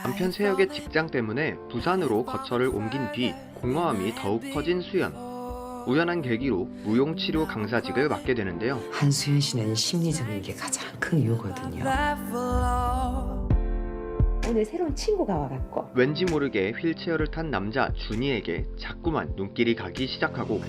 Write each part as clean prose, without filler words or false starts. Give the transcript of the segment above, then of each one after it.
한편 세혁의 직장 때문에 부산으로 거처를 옮긴 뒤 공허함이 더욱 커진 수연. 우연한 계기로 무용치료 강사직을 맡게 되는데요. 한수연 씨는 심리적인 게 가장 큰 이유거든요. 오늘 새로운 친구가 와갖고 왠지 모르게 휠체어를 탄 남자 준이에게 자꾸만 눈길이 가기 시작하고,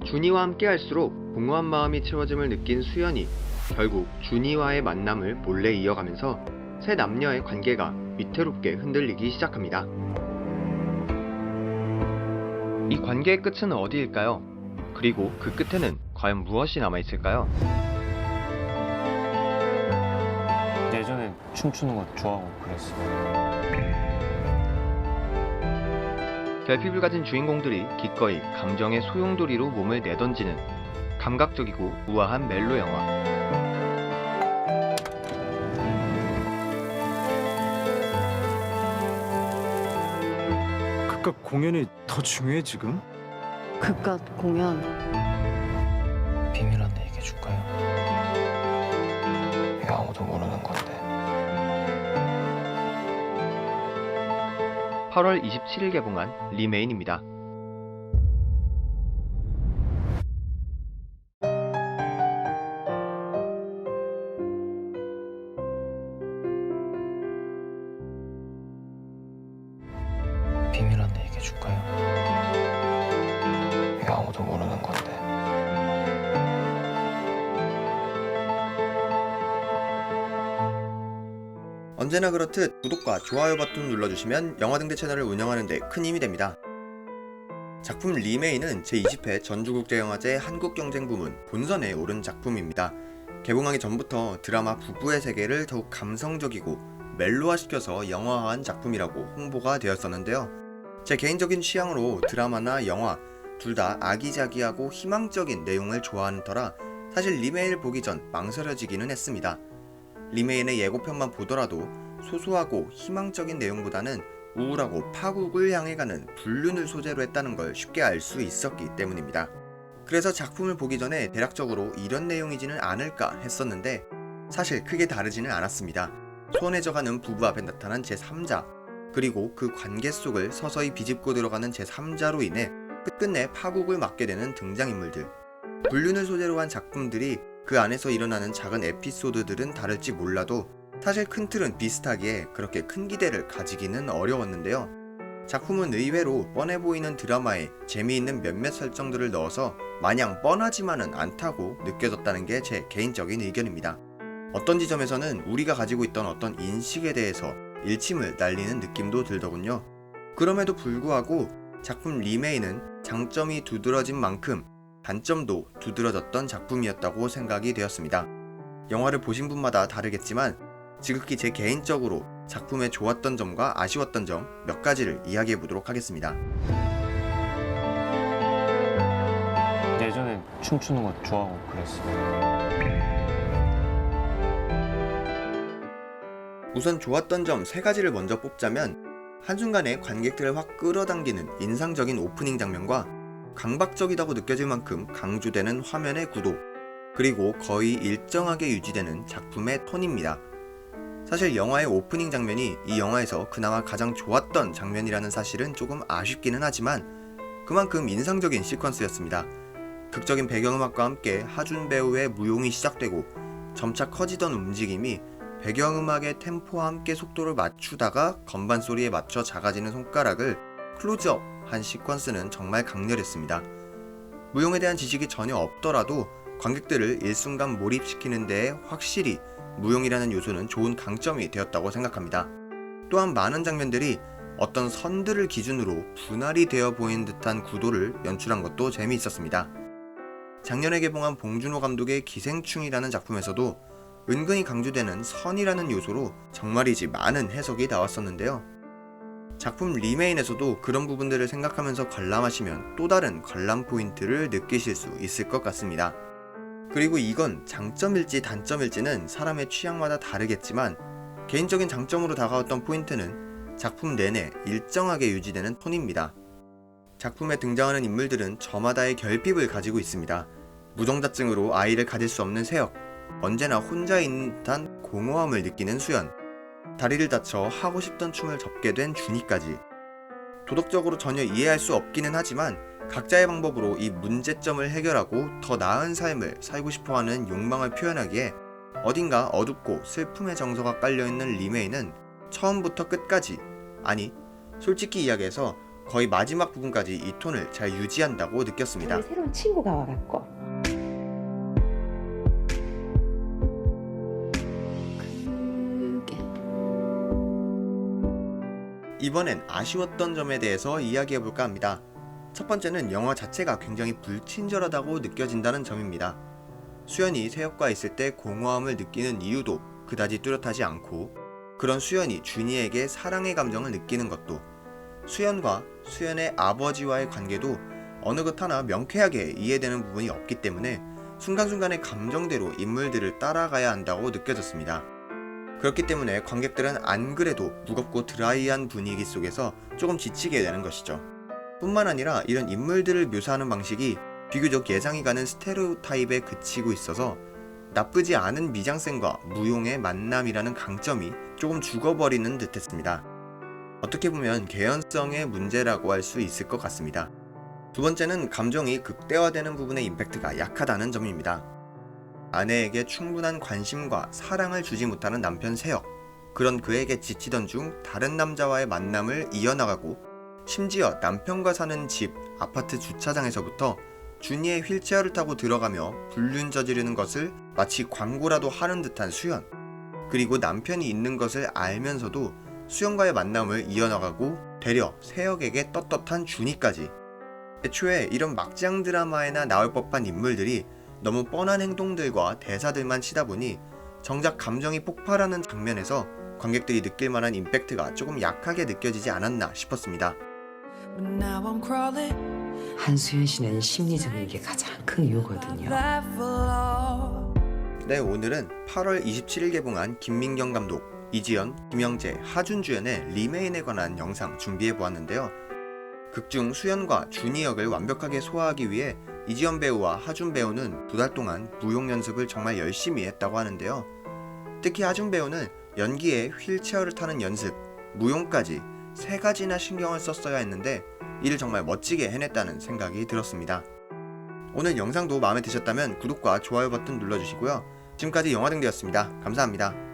준이와 함께 할수록 공허한 마음이 채워짐을 느낀 수연이 결국 준이와의 만남을 몰래 이어가면서 새 남녀의 관계가 위태롭게 흔들리기 시작합니다. 이 관계의 끝은 어디일까요? 그리고 그 끝에는 과연 무엇이 남아있을까요? 예전에 춤추는 거 좋아하고 그랬어. 결핍을 가진 주인공들이 기꺼이 감정의 소용돌이로 몸을 내던지는 감각적이고 우아한 멜로 영화. 그깟 공연이 더 중요해 지금? 그깟 공연 비밀 하나 얘기해 줄까요? 이거 아무도 모르는 건데. 8월 27일 개봉한 리메인입니다. 비밀 하나 얘기해 줄까요? 이거 아무도 모르는 건데. 언제나 그렇듯 구독과 좋아요 버튼 눌러주시면 영화등대 채널을 운영하는 데 큰 힘이 됩니다. 작품 리메인은 제20회 전주국제영화제 한국경쟁부문 본선에 오른 작품입니다. 개봉하기 전부터 드라마 부부의 세계를 더욱 감성적이고 멜로화시켜서 영화화한 작품이라고 홍보가 되었었는데요. 제 개인적인 취향으로 드라마나 영화 둘 다 아기자기하고 희망적인 내용을 좋아하는 터라 사실 리메인을 보기 전 망설여지기는 했습니다. 리메인의 예고편만 보더라도 소소하고 희망적인 내용보다는 우울하고 파국을 향해 가는 불륜을 소재로 했다는 걸 쉽게 알 수 있었기 때문입니다. 그래서 작품을 보기 전에 대략적으로 이런 내용이지는 않을까 했었는데 사실 크게 다르지는 않았습니다. 소원해져가는 부부 앞에 나타난 제3자, 그리고 그 관계 속을 서서히 비집고 들어가는 제3자로 인해 끝끝내 파국을 맞게 되는 등장인물들. 불륜을 소재로 한 작품들이 그 안에서 일어나는 작은 에피소드들은 다를지 몰라도 사실 큰 틀은 비슷하기에 그렇게 큰 기대를 가지기는 어려웠는데요. 작품은 의외로 뻔해 보이는 드라마에 재미있는 몇몇 설정들을 넣어서 마냥 뻔하지만은 않다고 느껴졌다는 게 제 개인적인 의견입니다. 어떤 지점에서는 우리가 가지고 있던 어떤 인식에 대해서 일침을 날리는 느낌도 들더군요. 그럼에도 불구하고 작품 리메인은 장점이 두드러진 만큼 단점도 두드러졌던 작품이었다고 생각이 되었습니다. 영화를 보신 분마다 다르겠지만 지극히 제 개인적으로 작품의 좋았던 점과 아쉬웠던 점 몇 가지를 이야기해 보도록 하겠습니다. 예전에 춤추는 거 좋아하고 그랬어. 우선 좋았던 점 3가지를 먼저 뽑자면 한순간에 관객들을 확 끌어당기는 인상적인 오프닝 장면과 강박적이다고 느껴질 만큼 강조되는 화면의 구도, 그리고 거의 일정하게 유지되는 작품의 톤입니다. 사실 영화의 오프닝 장면이 이 영화에서 그나마 가장 좋았던 장면이라는 사실은 조금 아쉽기는 하지만 그만큼 인상적인 시퀀스였습니다. 극적인 배경음악과 함께 하준 배우의 무용이 시작되고 점차 커지던 움직임이 배경음악의 템포와 함께 속도를 맞추다가 건반 소리에 맞춰 작아지는 손가락을 클로즈업 한 시퀀스는 정말 강렬했습니다. 무용에 대한 지식이 전혀 없더라도 관객들을 일순간 몰입시키는 데에 확실히 무용이라는 요소는 좋은 강점이 되었다고 생각합니다. 또한 많은 장면들이 어떤 선들을 기준으로 분할이 되어 보이는 듯한 구도를 연출한 것도 재미있었습니다. 작년에 개봉한 봉준호 감독의 기생충이라는 작품에서도 은근히 강조되는 선이라는 요소로 정말이지 많은 해석이 나왔었는데요. 작품 리메인에서도 그런 부분들을 생각하면서 관람하시면 또 다른 관람 포인트를 느끼실 수 있을 것 같습니다. 그리고 이건 장점일지 단점일지는 사람의 취향마다 다르겠지만 개인적인 장점으로 다가왔던 포인트는 작품 내내 일정하게 유지되는 톤입니다. 작품에 등장하는 인물들은 저마다의 결핍을 가지고 있습니다. 무정자증으로 아이를 가질 수 없는 세혁, 언제나 혼자 있는 듯한 공허함을 느끼는 수연, 다리를 다쳐 하고 싶던 춤을 접게 된 준이까지. 도덕적으로 전혀 이해할 수 없기는 하지만 각자의 방법으로 이 문제점을 해결하고 더 나은 삶을 살고 싶어하는 욕망을 표현하기에 어딘가 어둡고 슬픔의 정서가 깔려있는 리메이는 처음부터 끝까지, 아니 솔직히 이야기해서 거의 마지막 부분까지 이 톤을 잘 유지한다고 느꼈습니다. 오늘 새로운 친구가 와갖고 그게 이번엔 아쉬웠던 점에 대해서 이야기해볼까 합니다. 첫 번째는 영화 자체가 굉장히 불친절하다고 느껴진다는 점입니다. 수연이 새혁과 있을 때 공허함을 느끼는 이유도 그다지 뚜렷하지 않고, 그런 수연이 준이에게 사랑의 감정을 느끼는 것도, 수연과 수연의 아버지와의 관계도 어느 것 하나 명쾌하게 이해되는 부분이 없기 때문에 순간순간의 감정대로 인물들을 따라가야 한다고 느껴졌습니다. 그렇기 때문에 관객들은 안 그래도 무겁고 드라이한 분위기 속에서 조금 지치게 되는 것이죠. 뿐만 아니라 이런 인물들을 묘사하는 방식이 비교적 예상이 가는 스테레오타입에 그치고 있어서 나쁘지 않은 미장센과 무용의 만남이라는 강점이 조금 죽어버리는 듯했습니다. 어떻게 보면 개연성의 문제라고 할 수 있을 것 같습니다. 두 번째는 감정이 극대화되는 부분의 임팩트가 약하다는 점입니다. 아내에게 충분한 관심과 사랑을 주지 못하는 남편 세혁, 그런 그에게 지치던 중 다른 남자와의 만남을 이어나가고, 심지어 남편과 사는 집 아파트 주차장에서부터 준이의 휠체어를 타고 들어가며 불륜 저지르는 것을 마치 광고라도 하는 듯한 수연, 그리고 남편이 있는 것을 알면서도 수연과의 만남을 이어나가고 되려 세혁에게 떳떳한 준이까지. 애초에 이런 막장 드라마에나 나올 법한 인물들이 너무 뻔한 행동들과 대사들만 치다 보니 정작 감정이 폭발하는 장면에서 관객들이 느낄 만한 임팩트가 조금 약하게 느껴지지 않았나 싶었습니다. 한수연 씨는 심리적인 게 가장 큰 이유거든요. 네, 오늘은 8월 27일 개봉한 김민경 감독, 이지연, 김영재, 하준 주연의 리메인에 관한 영상 준비해보았는데요. 극중 수연과 준이 역을 완벽하게 소화하기 위해 이지연 배우와 하준 배우는 2달 동안 무용 연습을 정말 열심히 했다고 하는데요. 특히 하준 배우는 연기에 휠체어를 타는 연습, 무용까지 3가지나 신경을 썼어야 했는데 이를 정말 멋지게 해냈다는 생각이 들었습니다. 오늘 영상도 마음에 드셨다면 구독과 좋아요 버튼 눌러주시고요. 지금까지 영화등대였습니다. 감사합니다.